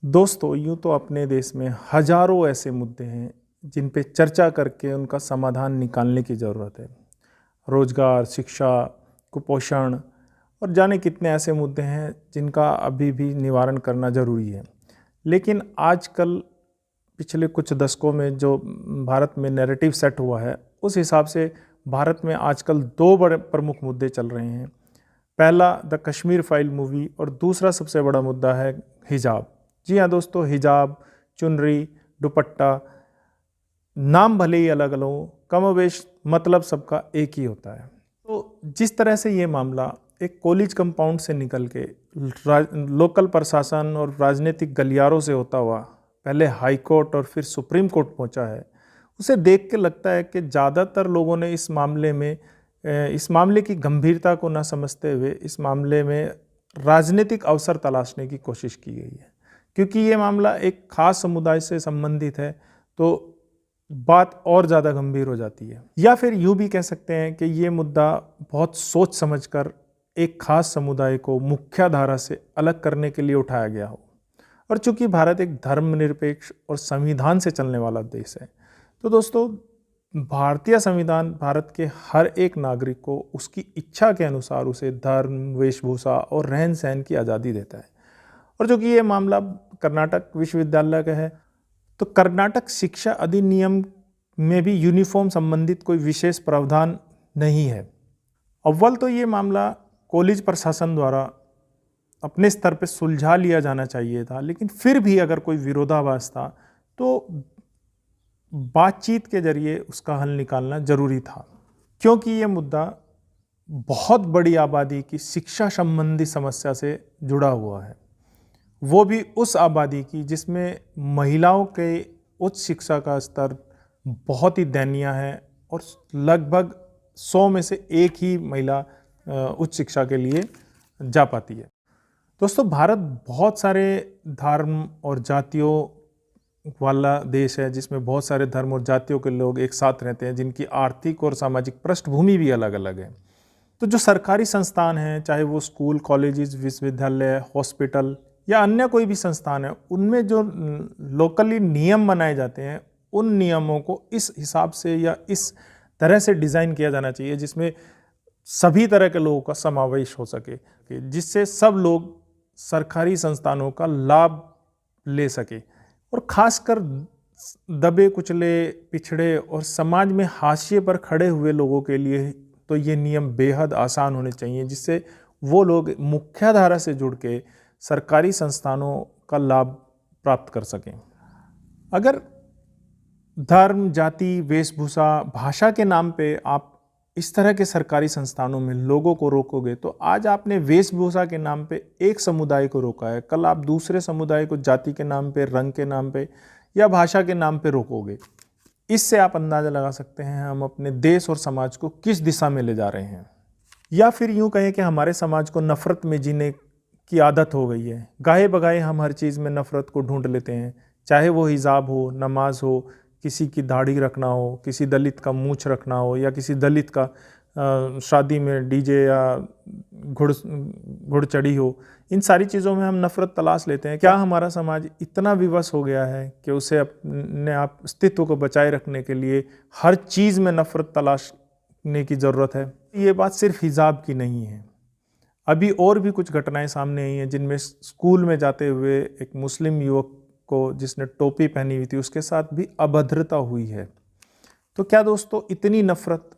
दोस्तों, यूँ तो अपने देश में हजारों ऐसे मुद्दे हैं जिन पे चर्चा करके उनका समाधान निकालने की ज़रूरत है। रोजगार, शिक्षा, कुपोषण और जाने कितने ऐसे मुद्दे हैं जिनका अभी भी निवारण करना ज़रूरी है। लेकिन आजकल पिछले कुछ दशकों में जो भारत में नैरेटिव सेट हुआ है, उस हिसाब से भारत में आजकल दो बड़े प्रमुख मुद्दे चल रहे हैं। पहला द कश्मीर फाइल मूवी और दूसरा सबसे बड़ा मुद्दा है हिजाब। जी हाँ दोस्तों, हिजाब, चुनरी, दुपट्टा, नाम भले ही अलग अलग हो, कमोवेश मतलब सबका एक ही होता है। तो जिस तरह से ये मामला एक कॉलेज कंपाउंड से निकल के लोकल प्रशासन और राजनीतिक गलियारों से होता हुआ पहले हाई कोर्ट और फिर सुप्रीम कोर्ट पहुंचा है, उसे देख के लगता है कि ज़्यादातर लोगों ने इस मामले की गंभीरता को न समझते हुए इस मामले में राजनीतिक अवसर तलाशने की कोशिश की गई है। क्योंकि ये मामला एक खास समुदाय से संबंधित है तो बात और ज़्यादा गंभीर हो जाती है। या फिर यूँ भी कह सकते हैं कि ये मुद्दा बहुत सोच समझकर एक खास समुदाय को मुख्यधारा से अलग करने के लिए उठाया गया हो। और चूंकि भारत एक धर्मनिरपेक्ष और संविधान से चलने वाला देश है, तो दोस्तों भारतीय संविधान भारत के हर एक नागरिक को उसकी इच्छा के अनुसार उसे धर्म, वेशभूषा और रहन सहन की आज़ादी देता है। और जो कि ये मामला कर्नाटक विश्वविद्यालय का है, तो कर्नाटक शिक्षा अधिनियम में भी यूनिफॉर्म संबंधित कोई विशेष प्रावधान नहीं है। अव्वल तो ये मामला कॉलेज प्रशासन द्वारा अपने स्तर पर सुलझा लिया जाना चाहिए था, लेकिन फिर भी अगर कोई विरोधाभास था तो बातचीत के जरिए उसका हल निकालना जरूरी था। क्योंकि ये मुद्दा बहुत बड़ी आबादी की शिक्षा संबंधी समस्या से जुड़ा हुआ है, वो भी उस आबादी की जिसमें महिलाओं के उच्च शिक्षा का स्तर बहुत ही दयनीय है और लगभग 100 में से एक ही महिला उच्च शिक्षा के लिए जा पाती है। दोस्तों, भारत बहुत सारे धर्म और जातियों वाला देश है जिसमें बहुत सारे धर्म और जातियों के लोग एक साथ रहते हैं, जिनकी आर्थिक और सामाजिक पृष्ठभूमि भी अलग अलग है। तो जो सरकारी संस्थान हैं, चाहे वो स्कूल, कॉलेजेस, विश्वविद्यालय, हॉस्पिटल या अन्य कोई भी संस्थान है, उनमें जो लोकली नियम बनाए जाते हैं, उन नियमों को इस हिसाब से या इस तरह से डिज़ाइन किया जाना चाहिए जिसमें सभी तरह के लोगों का समावेश हो सके, जिससे सब लोग सरकारी संस्थानों का लाभ ले सके। और खासकर दबे कुचले, पिछड़े और समाज में हाशिए पर खड़े हुए लोगों के लिए तो ये नियम बेहद आसान होने चाहिए, जिससे वो लोग मुख्यधारा से जुड़ के सरकारी संस्थानों का लाभ प्राप्त कर सकें। अगर धर्म, जाति, वेशभूषा, भाषा के नाम पे आप इस तरह के सरकारी संस्थानों में लोगों को रोकोगे, तो आज आपने वेशभूषा के नाम पे एक समुदाय को रोका है, कल आप दूसरे समुदाय को जाति के नाम पे, रंग के नाम पे या भाषा के नाम पे रोकोगे। इससे आप अंदाज़ा लगा सकते हैं हम अपने देश और समाज को किस दिशा में ले जा रहे हैं। या फिर यूँ कहें कि हमारे समाज को नफ़रत में जीने की आदत हो गई है। गाहे बगाए हम हर चीज़ में नफ़रत को ढूंढ लेते हैं, चाहे वो हिजाब हो, नमाज हो, किसी की दाढ़ी रखना हो, किसी दलित का मूंछ रखना हो, या किसी दलित का शादी में डीजे या घुड़चढ़ी हो। इन सारी चीज़ों में हम नफ़रत तलाश लेते हैं। क्या हमारा समाज इतना विवश हो गया है कि उसे अपने आप अस्तित्व को बचाए रखने के लिए हर चीज़ में नफ़रत तलाशने की ज़रूरत है? ये बात सिर्फ हिजाब की नहीं है। अभी और भी कुछ घटनाएं सामने आई हैं जिनमें स्कूल में जाते हुए एक मुस्लिम युवक को, जिसने टोपी पहनी हुई थी, उसके साथ भी अभद्रता हुई है। तो क्या दोस्तों, इतनी नफ़रत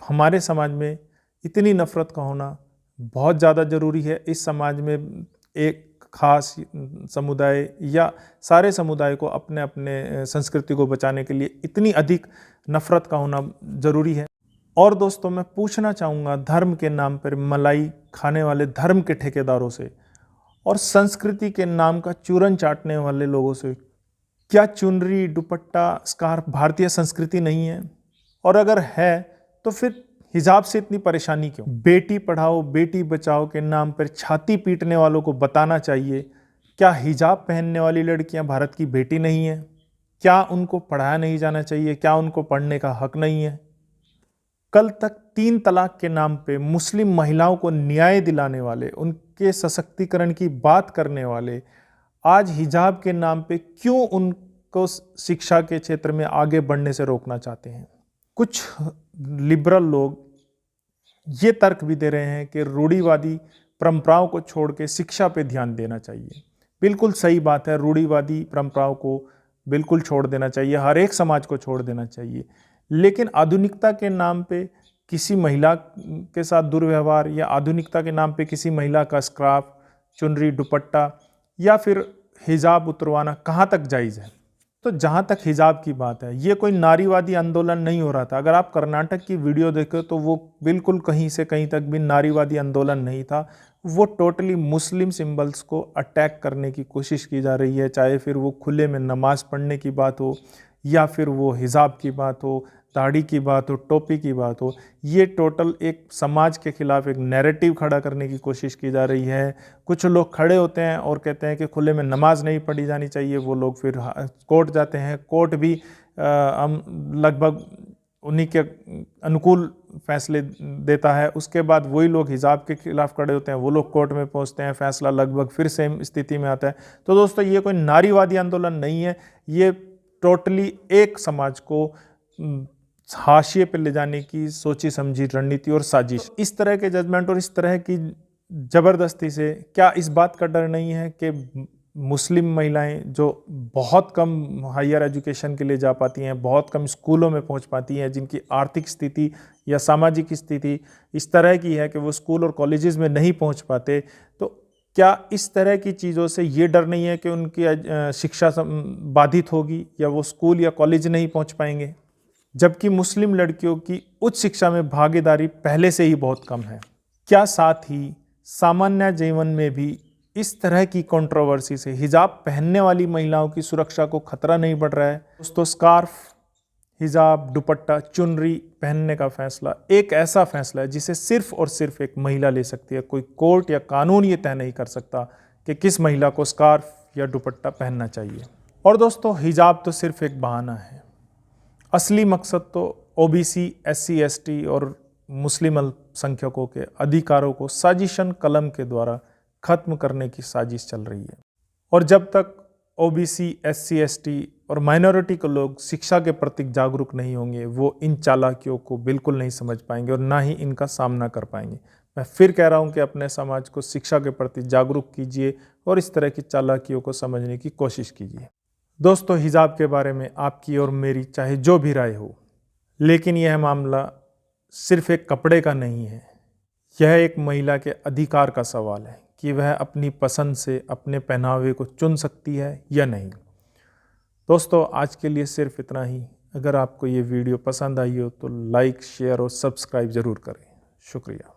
हमारे समाज में, इतनी नफ़रत का होना बहुत ज़्यादा ज़रूरी है? इस समाज में एक खास समुदाय या सारे समुदाय को अपने अपने संस्कृति को बचाने के लिए इतनी अधिक नफ़रत का होना ज़रूरी है? और दोस्तों, मैं पूछना चाहूँगा धर्म के नाम पर मलाई खाने वाले धर्म के ठेकेदारों से और संस्कृति के नाम का चूरन चाटने वाले लोगों से, क्या चुनरी, दुपट्टा, स्कार्फ भारतीय संस्कृति नहीं है? और अगर है तो फिर हिजाब से इतनी परेशानी क्यों? बेटी पढ़ाओ, बेटी बचाओ के नाम पर छाती पीटने वालों को बताना चाहिए, क्या हिजाब पहनने वाली लड़कियां भारत की बेटी नहीं है? क्या उनको पढ़ाया नहीं जाना चाहिए? क्या उनको पढ़ने का हक नहीं है? कल तक 3 तलाक के नाम पे मुस्लिम महिलाओं को न्याय दिलाने वाले, उनके सशक्तिकरण की बात करने वाले आज हिजाब के नाम पे क्यों उनको शिक्षा के क्षेत्र में आगे बढ़ने से रोकना चाहते हैं। कुछ लिबरल लोग ये तर्क भी दे रहे हैं कि रूढ़िवादी परंपराओं को छोड़ के शिक्षा पे ध्यान देना चाहिए। बिल्कुल सही बात है, रूढ़िवादी परंपराओं को बिल्कुल छोड़ देना चाहिए, हर एक समाज को छोड़ देना चाहिए। लेकिन आधुनिकता के नाम पे किसी महिला के साथ दुर्व्यवहार या आधुनिकता के नाम पे किसी महिला का स्कार्फ, चुनरी, दुपट्टा या फिर हिजाब उतरवाना कहाँ तक जायज़ है। तो जहाँ तक हिजाब की बात है, ये कोई नारीवादी आंदोलन नहीं हो रहा था। अगर आप कर्नाटक की वीडियो देखो तो वो बिल्कुल कहीं से कहीं तक भी नारीवादी आंदोलन नहीं था। वो टोटली मुस्लिम सिंबल्स को अटैक करने की कोशिश की जा रही है, चाहे फिर वो खुले में नमाज पढ़ने की बात हो या फिर वो हिजाब की बात हो, दाढ़ी की बात हो, टोपी की बात हो। ये टोटल एक समाज के खिलाफ एक नैरेटिव खड़ा करने की कोशिश की जा रही है। कुछ लोग खड़े होते हैं और कहते हैं कि खुले में नमाज नहीं पढ़ी जानी चाहिए, वो लोग फिर कोर्ट जाते हैं, कोर्ट भी लगभग उन्हीं के अनुकूल फैसले देता है। उसके बाद वही लोग हिजाब के खिलाफ खड़े होते हैं, वो लोग कोर्ट में पहुंचते हैं, फैसला लगभग फिर सेम स्थिति में आता है। तो दोस्तों, ये कोई नारीवादी आंदोलन नहीं है, ये टोटली एक समाज को हाशिए पे ले जाने की सोची समझी रणनीति और साजिश। इस तरह के जजमेंट और इस तरह की ज़बरदस्ती से क्या इस बात का डर नहीं है कि मुस्लिम महिलाएं जो बहुत कम हायर एजुकेशन के लिए जा पाती हैं, बहुत कम स्कूलों में पहुंच पाती हैं, जिनकी आर्थिक स्थिति या सामाजिक स्थिति इस तरह की है कि वो स्कूल और कॉलेजेस में नहीं पहुंच पाते, तो क्या इस तरह की चीज़ों से ये डर नहीं है कि उनकी शिक्षा बाधित होगी या वो स्कूल या कॉलेज नहीं पहुंच पाएंगे? जबकि मुस्लिम लड़कियों की उच्च शिक्षा में भागीदारी पहले से ही बहुत कम है। क्या साथ ही सामान्य जीवन में भी इस तरह की कंट्रोवर्सी से हिजाब पहनने वाली महिलाओं की सुरक्षा को खतरा नहीं बढ़ रहा है? दोस्तों, स्कार्फ, हिजाब, दुपट्टा, चुनरी पहनने का फैसला एक ऐसा फैसला है जिसे सिर्फ और सिर्फ एक महिला ले सकती है। कोई कोर्ट या कानून ये तय नहीं कर सकता कि किस महिला को स्कार्फ या दुपट्टा पहनना चाहिए। और दोस्तों, हिजाब तो सिर्फ एक बहाना है, असली मकसद तो ओबीसी, एससी, एसटी और मुस्लिम अल्पसंख्यकों के अधिकारों को साजिशन कलम के द्वारा खत्म करने की साजिश चल रही है। और जब तक ओबीसी, एससी, एसटी और माइनॉरिटी के लोग शिक्षा के प्रति जागरूक नहीं होंगे, वो इन चालाकियों को बिल्कुल नहीं समझ पाएंगे और ना ही इनका सामना कर पाएंगे। मैं फिर कह रहा हूँ कि अपने समाज को शिक्षा के प्रति जागरूक कीजिए और इस तरह की चालाकियों को समझने की कोशिश कीजिए। दोस्तों, हिजाब के बारे में आपकी और मेरी चाहे जो भी राय हो, लेकिन यह मामला सिर्फ एक कपड़े का नहीं है। यह एक महिला के अधिकार का सवाल है कि वह अपनी पसंद से अपने पहनावे को चुन सकती है या नहीं। दोस्तों, आज के लिए सिर्फ इतना ही। अगर आपको ये वीडियो पसंद आई हो तो लाइक, शेयर और सब्सक्राइब ज़रूर करें। शुक्रिया।